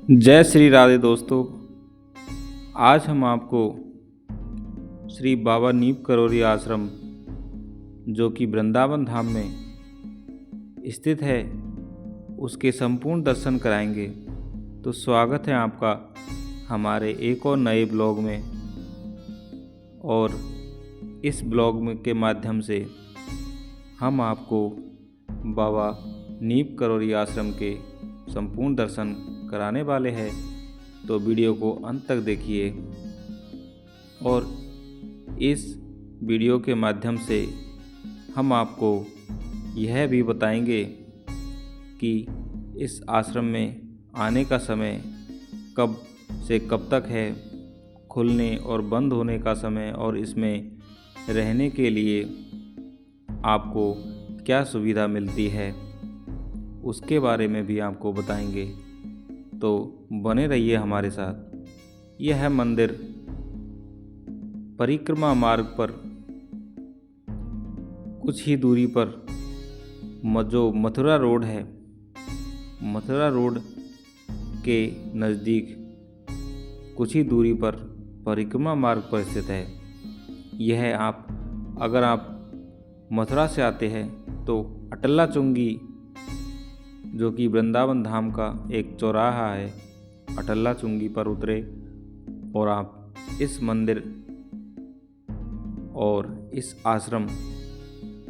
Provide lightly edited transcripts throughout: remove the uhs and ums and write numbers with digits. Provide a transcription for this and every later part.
जय श्री राधे दोस्तों। आज हम आपको श्री बाबा नीम करोली आश्रम जो कि वृंदावन धाम में स्थित है उसके संपूर्ण दर्शन कराएंगे। तो स्वागत है आपका हमारे एक और नए ब्लॉग में। और इस ब्लॉग के माध्यम से हम आपको बाबा नीम करोली आश्रम के संपूर्ण दर्शन कराने वाले हैं। तो वीडियो को अंत तक देखिए और इस वीडियो के माध्यम से हम आपको यह भी बताएंगे कि इस आश्रम में आने का समय कब से कब तक है, खुलने और बंद होने का समय, और इसमें रहने के लिए आपको क्या सुविधा मिलती है उसके बारे में भी आपको बताएंगे। तो बने रहिए हमारे साथ। यह है मंदिर परिक्रमा मार्ग पर कुछ ही दूरी पर जो मथुरा रोड है, मथुरा रोड के नज़दीक कुछ ही दूरी पर परिक्रमा मार्ग पर स्थित है। यह अगर आप मथुरा से आते हैं तो अटल्ला चुंगी जो कि वृंदावन धाम का एक चौराहा है, अटल्ला चुंगी पर उतरे और आप इस मंदिर और इस आश्रम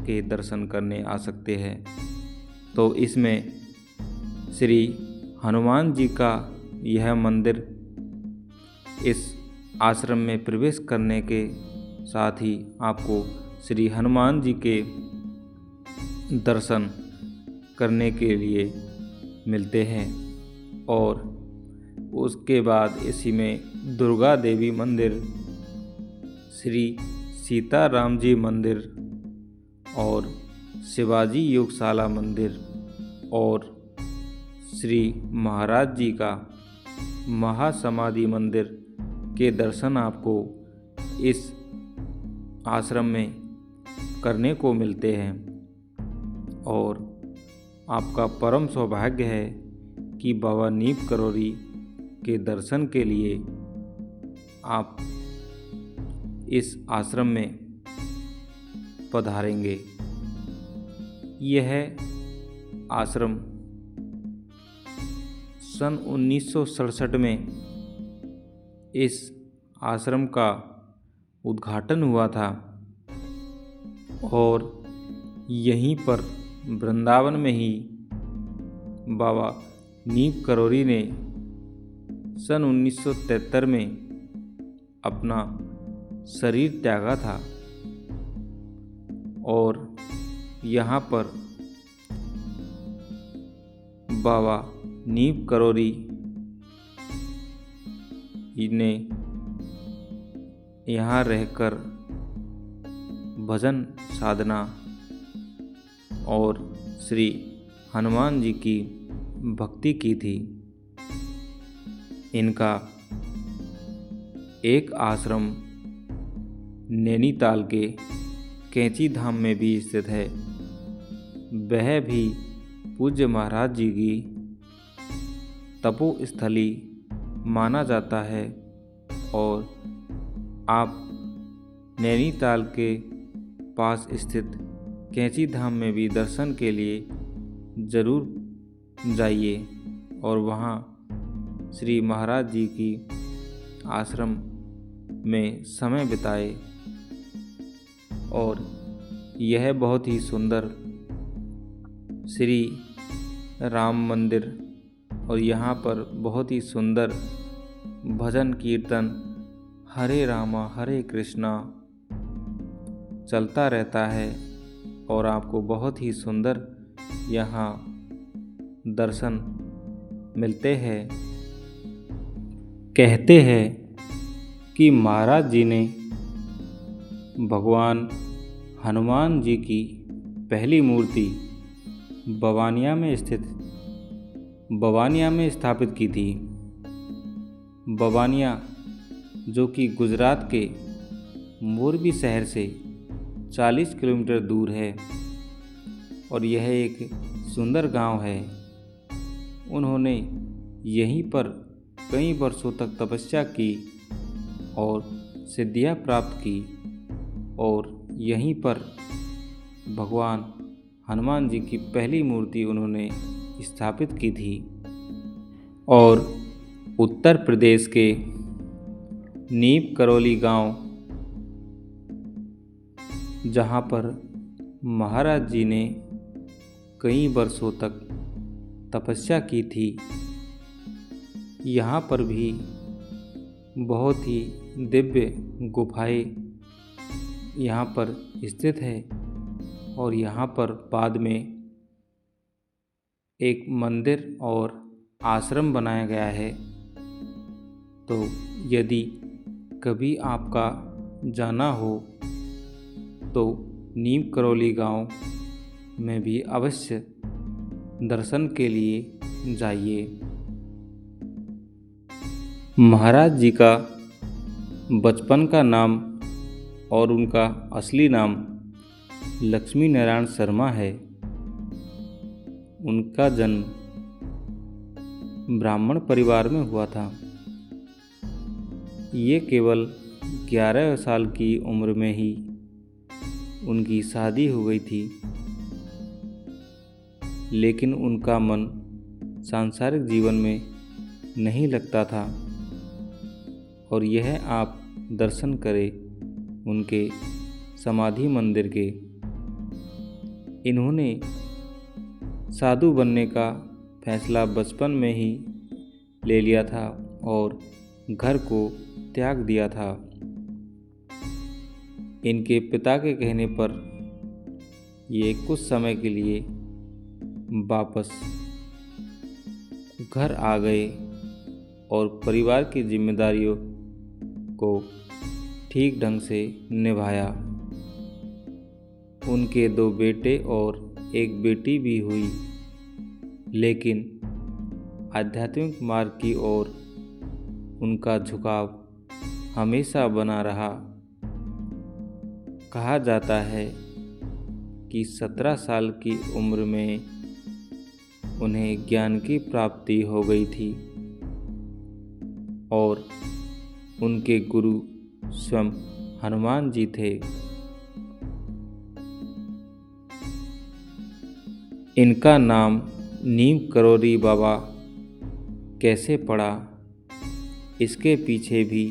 के दर्शन करने आ सकते हैं। तो इसमें श्री हनुमान जी का यह मंदिर इस आश्रम में प्रवेश करने के साथ ही आपको श्री हनुमान जी के दर्शन करने के लिए मिलते हैं। और उसके बाद इसी में दुर्गा देवी मंदिर, श्री सीताराम जी मंदिर और शिवाजी योगशाला मंदिर और श्री महाराज जी का महासमाधि मंदिर के दर्शन आपको इस आश्रम में करने को मिलते हैं। और आपका परम सौभाग्य है कि बाबा नीम करोली के दर्शन के लिए आप इस आश्रम में पधारेंगे। यह आश्रम सन 1967 में इस आश्रम का उद्घाटन हुआ था और यहीं पर वृंदावन में ही बाबा नीम करोली ने सन 1973 में अपना शरीर त्यागा था। और यहाँ पर बाबा नीम करोली ने यहाँ रहकर भजन साधना और श्री हनुमान जी की भक्ति की थी। इनका एक आश्रम नैनीताल के कैंची धाम में भी स्थित है। वह भी पूज्य महाराज जी की तपोस्थली माना जाता है। और आप नैनीताल के पास स्थित कैंची धाम में भी दर्शन के लिए ज़रूर जाइए और वहाँ श्री महाराज जी की आश्रम में समय बिताए। और यह बहुत ही सुंदर श्री राम मंदिर और यहाँ पर बहुत ही सुंदर भजन कीर्तन हरे रामा हरे कृष्णा चलता रहता है। और आपको बहुत ही सुंदर यहाँ दर्शन मिलते हैं। कहते हैं कि महाराज जी ने भगवान हनुमान जी की पहली मूर्ति बवानिया में स्थापित की थी। बवानिया जो कि गुजरात के मोरबी शहर से 40 किलोमीटर दूर है और यह एक सुंदर गांव है। उन्होंने यहीं पर कई वर्षों तक तपस्या की और सिद्धियां प्राप्त की और यहीं पर भगवान हनुमान जी की पहली मूर्ति उन्होंने स्थापित की थी। और उत्तर प्रदेश के नीम करौली गांव, जहां पर महाराज जी ने कई वर्षों तक तपस्या की थी, यहाँ पर भी बहुत ही दिव्य गुफाएं यहाँ पर स्थित है और यहाँ पर बाद में एक मंदिर और आश्रम बनाया गया है। तो यदि कभी आपका जाना हो तो नीम करौली गांव में भी अवश्य दर्शन के लिए जाइए। महाराज जी का बचपन का नाम और उनका असली नाम लक्ष्मी नारायण शर्मा है। उनका जन्म ब्राह्मण परिवार में हुआ था। ये केवल 11 साल की उम्र में ही उनकी शादी हो गई थी, लेकिन उनका मन सांसारिक जीवन में नहीं लगता था। और यह आप दर्शन करें उनके समाधि मंदिर के। इन्होंने साधु बनने का फैसला बचपन में ही ले लिया था और घर को त्याग दिया था। इनके पिता के कहने पर ये कुछ समय के लिए वापस घर आ गए और परिवार की जिम्मेदारियों को ठीक ढंग से निभाया। उनके 2 बेटे और 1 बेटी भी हुई, लेकिन आध्यात्मिक मार्ग की ओर उनका झुकाव हमेशा बना रहा। कहा जाता है कि 17 साल की उम्र में उन्हें ज्ञान की प्राप्ति हो गई थी और उनके गुरु स्वयं हनुमान जी थे। इनका नाम नीम करौरी बाबा कैसे पड़ा, इसके पीछे भी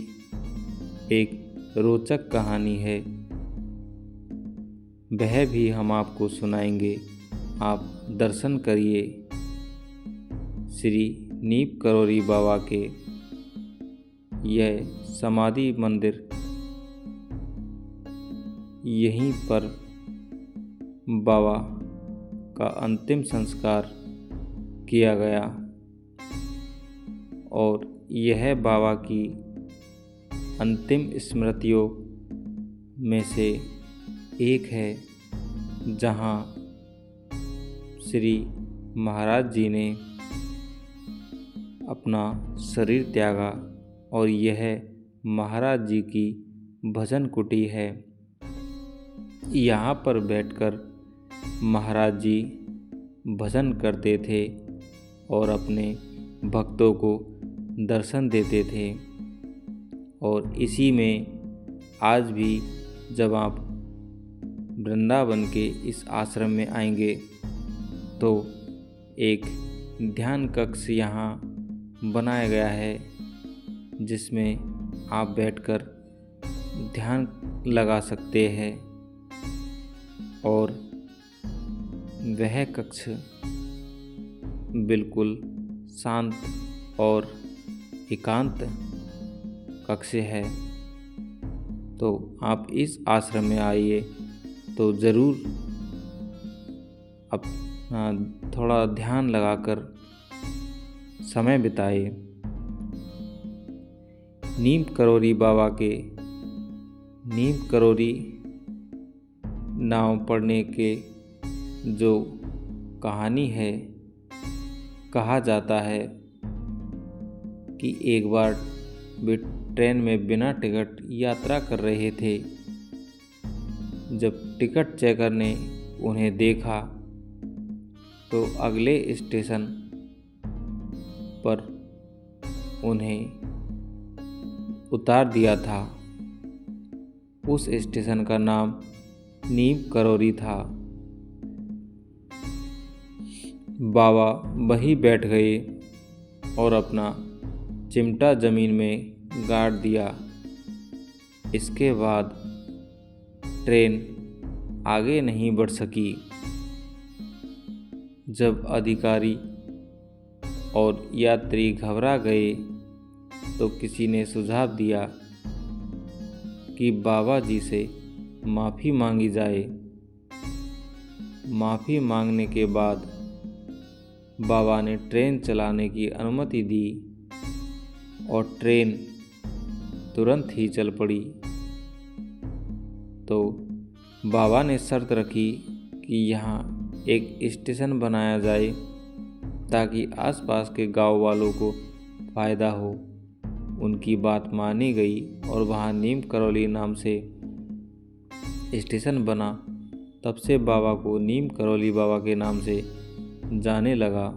एक रोचक कहानी है। वह भी हम आपको सुनाएंगे। आप दर्शन करिए श्री नीम करौरी बाबा के। यह समाधि मंदिर यहीं पर बाबा का अंतिम संस्कार किया गया और यह बाबा की अंतिम स्मृतियों में से एक है, जहां श्री महाराज जी ने अपना शरीर त्यागा और यह महाराज जी की भजन कुटी है। यहाँ पर बैठकर महाराज जी भजन करते थे और अपने भक्तों को दर्शन देते थे। और इसी में आज भी जब आप वृंदावन के इस आश्रम में आएंगे तो एक ध्यान कक्ष यहाँ बनाया गया है, जिसमें आप बैठकर ध्यान लगा सकते हैं। और वह कक्ष बिल्कुल शांत और एकांत कक्ष है। तो आप इस आश्रम में आइए तो ज़रूर अपना थोड़ा ध्यान लगाकर समय बिताए। नीम करौरी बाबा के नीम करौरी नाम पढ़ने के जो कहानी है, कहा जाता है कि एक बार वे ट्रेन में बिना टिकट यात्रा कर रहे थे। जब टिकट चेकर ने उन्हें देखा तो अगले स्टेशन पर उन्हें उतार दिया था। उस स्टेशन का नाम नीम करौरी था। बाबा वहीं बैठ गए और अपना चिमटा जमीन में गाड़ दिया। इसके बाद ट्रेन आगे नहीं बढ़ सकी। जब अधिकारी और यात्री घबरा गए तो किसी ने सुझाव दिया कि बाबा जी से माफ़ी मांगी जाए। माफ़ी मांगने के बाद बाबा ने ट्रेन चलाने की अनुमति दी और ट्रेन तुरंत ही चल पड़ी। तो बाबा ने शर्त रखी कि यहाँ एक स्टेशन बनाया जाए ताकि आसपास के गांव वालों को फ़ायदा हो। उनकी बात मानी गई और वहाँ नीम करौली नाम से स्टेशन बना। तब से बाबा को नीम करौली बाबा के नाम से जाने लगा।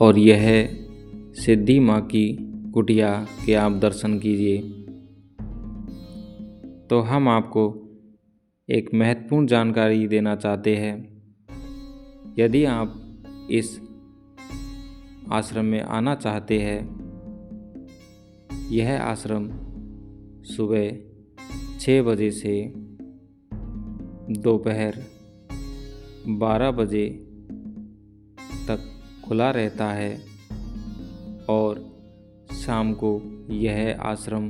और यह सिद्धि माँ की कुटिया के आप दर्शन कीजिए। तो हम आपको एक महत्वपूर्ण जानकारी देना चाहते हैं। यदि आप इस आश्रम में आना चाहते हैं, यह आश्रम सुबह 6 बजे से दोपहर 12 बजे तक खुला रहता है और शाम को यह आश्रम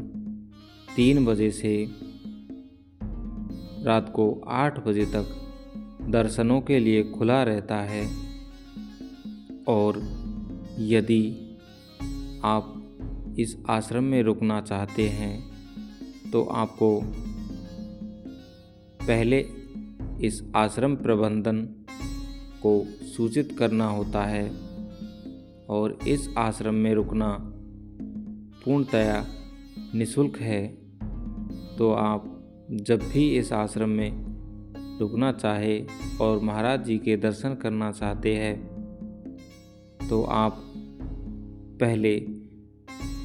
3 बजे से रात को 8 बजे तक दर्शनों के लिए खुला रहता है। और यदि आप इस आश्रम में रुकना चाहते हैं तो आपको पहले इस आश्रम प्रबंधन को सूचित करना होता है और इस आश्रम में रुकना पूर्णतया निःशुल्क है। तो आप जब भी इस आश्रम में रुकना चाहे और महाराज जी के दर्शन करना चाहते हैं तो आप पहले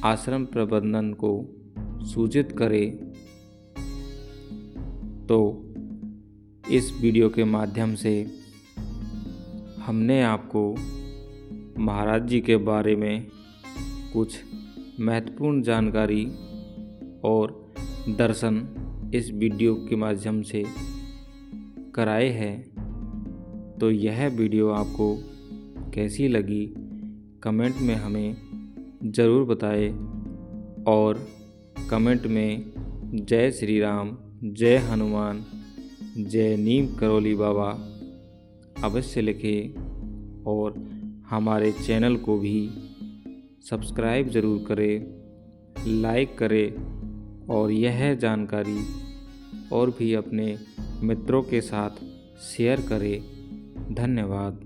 आश्रम प्रबंधन को सूचित करें। तो इस वीडियो के माध्यम से हमने आपको महाराज जी के बारे में कुछ महत्वपूर्ण जानकारी और दर्शन इस वीडियो के माध्यम से कराए हैं। तो यह वीडियो आपको कैसी लगी कमेंट में हमें ज़रूर बताएं और कमेंट में जय श्री राम, जय हनुमान, जय नीम करौली बाबा अवश्य लिखें और हमारे चैनल को भी सब्सक्राइब ज़रूर करें, लाइक करें और यह जानकारी और भी अपने मित्रों के साथ शेयर करें। धन्यवाद।